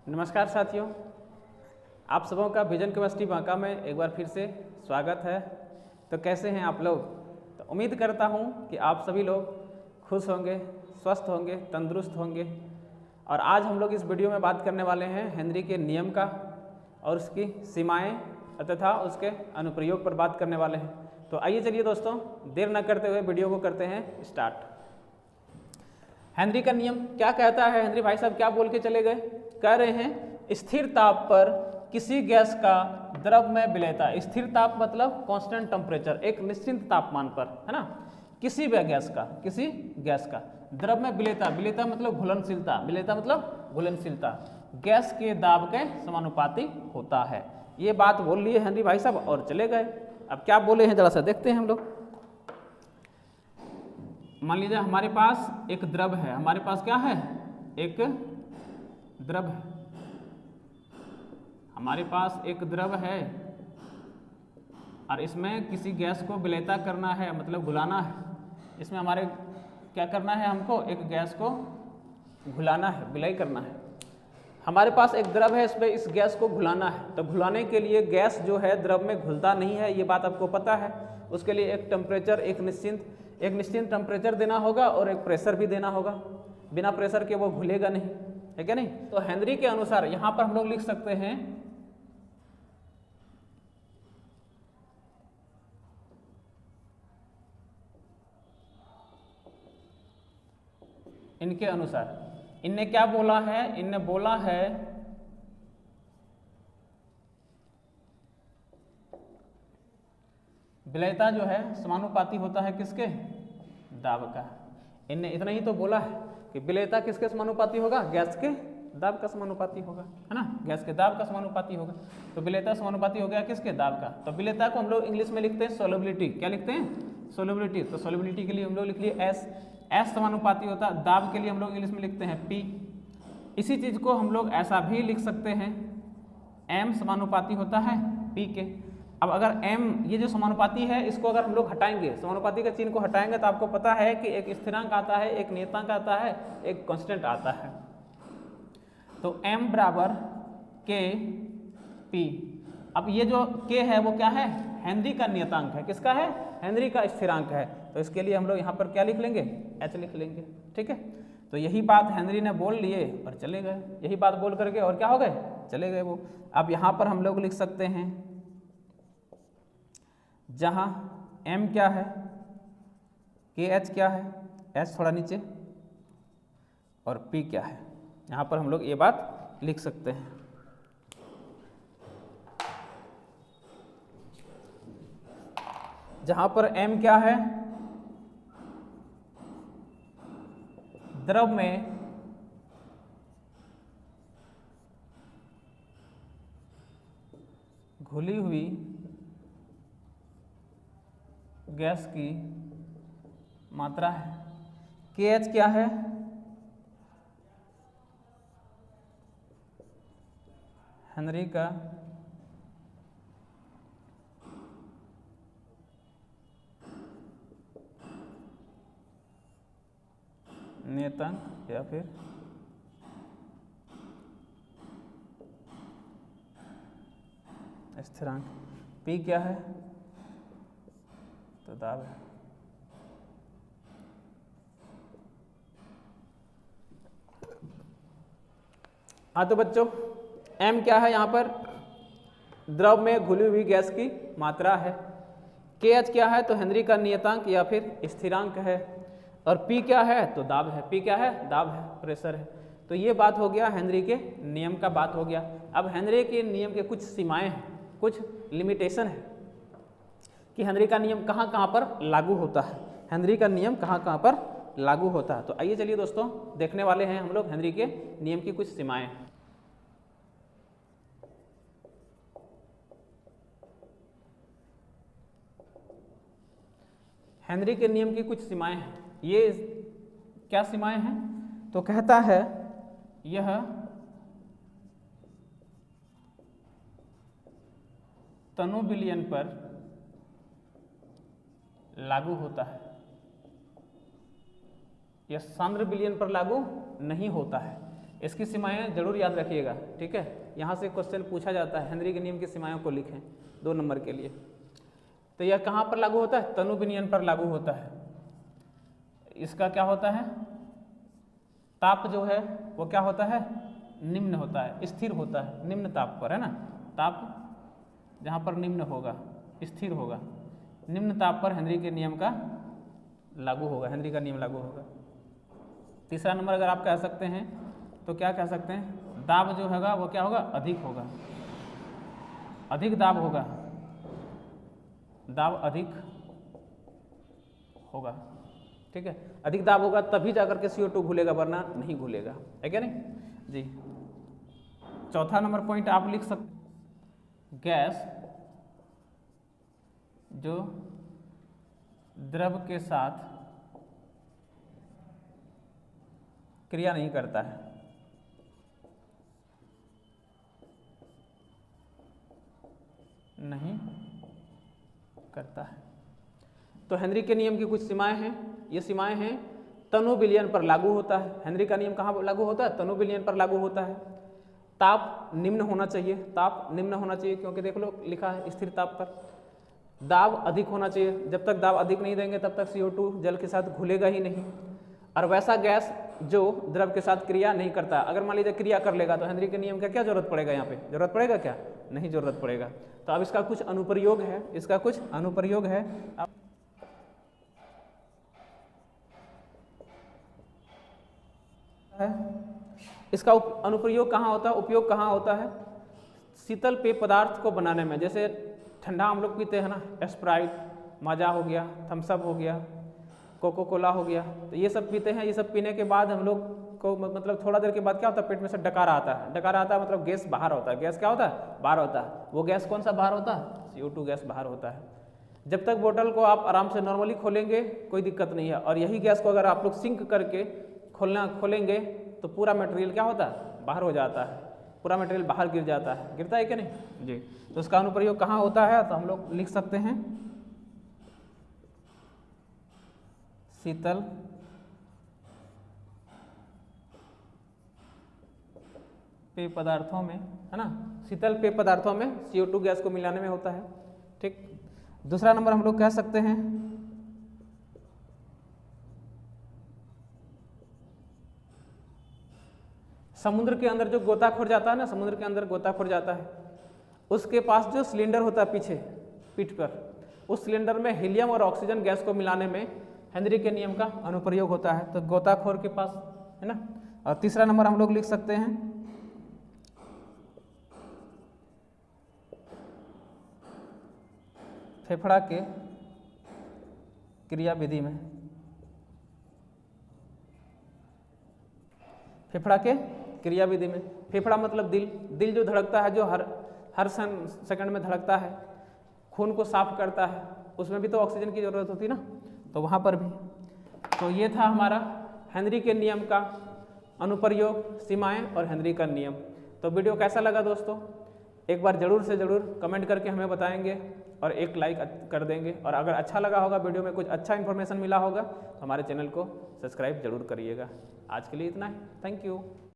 नमस्कार साथियों, आप सबों का विजन केमिस्ट्री बांका में एक बार फिर से स्वागत है। तो कैसे हैं आप लोग? तो उम्मीद करता हूं कि आप सभी लोग खुश होंगे, स्वस्थ होंगे, तंदुरुस्त होंगे। और आज हम लोग इस वीडियो में बात करने वाले हैं हेनरी के नियम का और उसकी सीमाएं तथा उसके अनुप्रयोग पर बात करने वाले हैं। तो आइए चलिए दोस्तों, देर न करते हुए वीडियो को करते हैं स्टार्ट। हेनरी का नियम क्या कहता है? हेनरी भाई साहब क्या बोल के चले गए? कह रहे हैं स्थिर ताप पर किसी गैस का द्रव में विलेयता। स्थिर ताप मतलब कांस्टेंट टेम्परेचर, एक निश्चित तापमान पर, है ना। किसी गैस का द्रव में विलेयता, विलेयता मतलब घुलनशीलता, विलेयता मतलब घुलनशीलता गैस के दाब के समानुपाती होता है। ये बात बोल लिए हेनरी भाई साहब और चले गए। अब क्या बोले हैं जरा सा देखते हैं हम लोग। मान लीजिए हमारे पास एक द्रव है, हमारे पास क्या है? एक द्रव है, हमारे पास एक द्रव है और इसमें किसी गैस को विलेयता करना है, मतलब घुलाना है। इसमें हमारे क्या करना है? हमको एक गैस को घुलाना है, विलय करना है। हमारे पास एक द्रव है, इसमें इस गैस को घुलाना है। तो घुलाने के लिए गैस जो है द्रव में घुलता नहीं है, ये बात आपको पता है। उसके लिए एक टेम्परेचर, एक निश्चित टेम्परेचर देना होगा और एक प्रेशर भी देना होगा। बिना प्रेशर के वो घुलेगा नहीं, है क्या नहीं? तो हेनरी के अनुसार यहां पर हम लोग लिख सकते हैं इनके अनुसार, इनने क्या बोला है? इनने बोला है विलेयता जो है समानुपाती होता है किसके? दाब का। इनने इतना ही तो बोला है कि विलेयता किसके समानुपाती होगा? गैस के दाब का समानुपाती होगा, है ना। गैस के दाब का समानुपाती होगा। तो विलेयता समानुपाती हो गया किसके? दाब का। तो विलेयता को हम लोग इंग्लिश में लिखते हैं सोल्युबिलिटी। क्या लिखते हैं? सोल्युबिलिटी। तो सोल्युबिलिटी के लिए हम लोग लिख लिए एस। एस समानुपाती होता है, दाब के लिए हम लोग इंग्लिश में लिखते हैं पी। इसी चीज को हम लोग ऐसा भी लिख सकते हैं, एम समानुपाती होता है पी के। अब अगर m ये जो समानुपाती है, इसको अगर हम लोग हटाएंगे, समानुपाती का चिन्ह को हटाएंगे, तो आपको पता है कि एक स्थिरांक आता है, एक नियतांक आता है, एक कांस्टेंट आता है। तो m बराबर k p। अब ये जो k है वो क्या है? हेनरी का नियतांक है। किसका है? हेनरी का स्थिरांक है। तो इसके लिए हम लोग यहाँ पर क्या लिख लेंगे? h लिख लेंगे, ठीक है। तो यही बात हेनरी ने बोल लिए और चले गए। यही बात बोल करके और क्या हो गए? चले गए वो। अब यहाँ पर हम लोग लिख सकते हैं जहाँ m क्या है, KH क्या है, H थोड़ा नीचे, और P क्या है। यहाँ पर हम लोग ये बात लिख सकते हैं। जहाँ पर m क्या है, द्रव में घुली हुई गैस की मात्रा है। KH क्या है? हेनरी का नियतांक या फिर स्थिरांक। P क्या है? तो दाब है। हाँ तो बच्चों, m क्या है? यहाँ पर द्रव में घुली हुई गैस की मात्रा है। KH क्या है? तो हेनरी का नियतांक या फिर स्थिरांक है। और P क्या है? तो दाब है। P क्या है? दाब है, प्रेशर है। तो ये बात हो गया हेनरी के नियम का बात हो गया। अब हेनरी के नियम के कुछ सीमाएं हैं, कुछ लिमिटेशन है कि हेनरी का नियम कहाँ कहाँ पर लागू होता है, हेनरी का नियम कहाँ कहाँ पर लागू होता है। तो आइए चलिए दोस्तों, देखने वाले हैं हम लोग हेनरी के नियम की कुछ सीमाएं। हेनरी के नियम की कुछ सीमाएं हैं। ये क्या सीमाएं हैं? तो कहता है यह तनु विलयन पर लागू होता है, यह सांद्र विलयन पर लागू नहीं होता है। इसकी सीमाएं जरूर याद रखिएगा, ठीक है। यहाँ से क्वेश्चन पूछा जाता है, हेनरी के नियम की सीमाओं को लिखें 2 नंबर के लिए। तो यह कहाँ पर लागू होता है? तनु विनियन पर लागू होता है। इसका क्या होता है? ताप जो है वो क्या होता है? निम्न होता है, स्थिर होता है, निम्न ताप पर, है ना। ताप जहाँ पर निम्न होगा, स्थिर होगा, निम्न ताप पर हेनरी के नियम का लागू होगा, हेनरी का नियम लागू होगा। तीसरा नंबर अगर आप कह सकते हैं तो क्या कह सकते हैं? दाब जो होगा वो क्या होगा? अधिक होगा, अधिक दाब होगा, दाब अधिक होगा, ठीक है। अधिक दाब होगा तभी जाकर के CO2 घुलेगा, वरना नहीं घुलेगा, है क्या नहीं जी। चौथा नंबर पॉइंट आप लिख सकते, गैस जो द्रव के साथ क्रिया नहीं करता है, नहीं करता है। तो हेनरी के नियम की कुछ सीमाएं हैं। ये सीमाएं हैं, तनु विलयन पर लागू होता है। हेनरी का नियम कहाँ लागू होता है? तनु विलयन पर लागू होता है। ताप निम्न होना चाहिए, ताप निम्न होना चाहिए, क्योंकि देख लो लिखा है स्थिर ताप पर। दाब अधिक होना चाहिए, जब तक दाब अधिक नहीं देंगे तब तक CO2 जल के साथ घुलेगा ही नहीं। और वैसा गैस जो द्रव के साथ क्रिया नहीं करता, अगर मान लीजिए क्रिया कर लेगा तो हेनरी के नियम का क्या जरूरत पड़ेगा? यहाँ पे जरूरत पड़ेगा क्या? नहीं जरूरत पड़ेगा। तो अब इसका कुछ अनुप्रयोग है, इसका कुछ अनुप्रयोग है। इसका अनुप्रयोग कहाँ होता है? उपयोग कहाँ होता है? शीतल पेय पदार्थ को बनाने में, जैसे ठंडा हम लोग पीते हैं ना, स्प्राइट, माजा हो गया, थम्सअप हो गया, कोको कोला हो गया, तो ये सब पीते हैं। ये सब पीने के बाद हम लोग को मतलब थोड़ा देर के बाद क्या होता है? पेट में से डकारा आता है। डकारा आता है मतलब गैस बाहर होता है। गैस क्या होता है? बाहर होता है। वो गैस कौन सा बाहर होता है? CO2 गैस बाहर होता है। जब तक बोतल को आप आराम से नॉर्मली खोलेंगे कोई दिक्कत नहीं है, और यही गैस को अगर आप लोग सिंक करके खोलेंगे तो पूरा मटेरियल क्या होता है? बाहर हो जाता है, पूरा मटेरियल बाहर गिर जाता है। गिरता है कि नहीं जी। तो उसका अनुप्रयोग कहाँ होता है? तो हम लोग लिख सकते हैं शीतल पेय पदार्थों में, है ना। शीतल पेय पदार्थों में CO2 गैस को मिलाने में होता है, ठीक। दूसरा नंबर हम लोग कह सकते हैं समुद्र के अंदर जो गोताखोर जाता है ना, समुद्र के अंदर गोताखोर जाता है, उसके पास जो सिलेंडर होता है पीछे पीठ पर, उस सिलेंडर में हीलियम और ऑक्सीजन गैस को मिलाने में हेनरी के नियम का अनुप्रयोग होता है। तो गोताखोर के पास, है ना। और तीसरा नंबर हम लोग लिख सकते हैं फेफड़ा के क्रियाविधि में, फेफड़ा के क्रियाविधि में। फेफड़ा मतलब दिल, दिल जो धड़कता है, जो हर सेकंड में धड़कता है, खून को साफ करता है, उसमें भी तो ऑक्सीजन की जरूरत होती है ना, तो वहाँ पर भी। तो ये था हमारा हेनरी के नियम का अनुप्रयोग, सीमाएं और हेनरी का नियम। तो वीडियो कैसा लगा दोस्तों? एक बार ज़रूर से ज़रूर कमेंट करके हमें बताएंगे और एक लाइक कर देंगे। और अगर अच्छा लगा होगा, वीडियो में कुछ अच्छा इन्फॉर्मेशन मिला होगा, तो हमारे चैनल को सब्सक्राइब जरूर करिएगा। आज के लिए इतना ही, थैंक यू।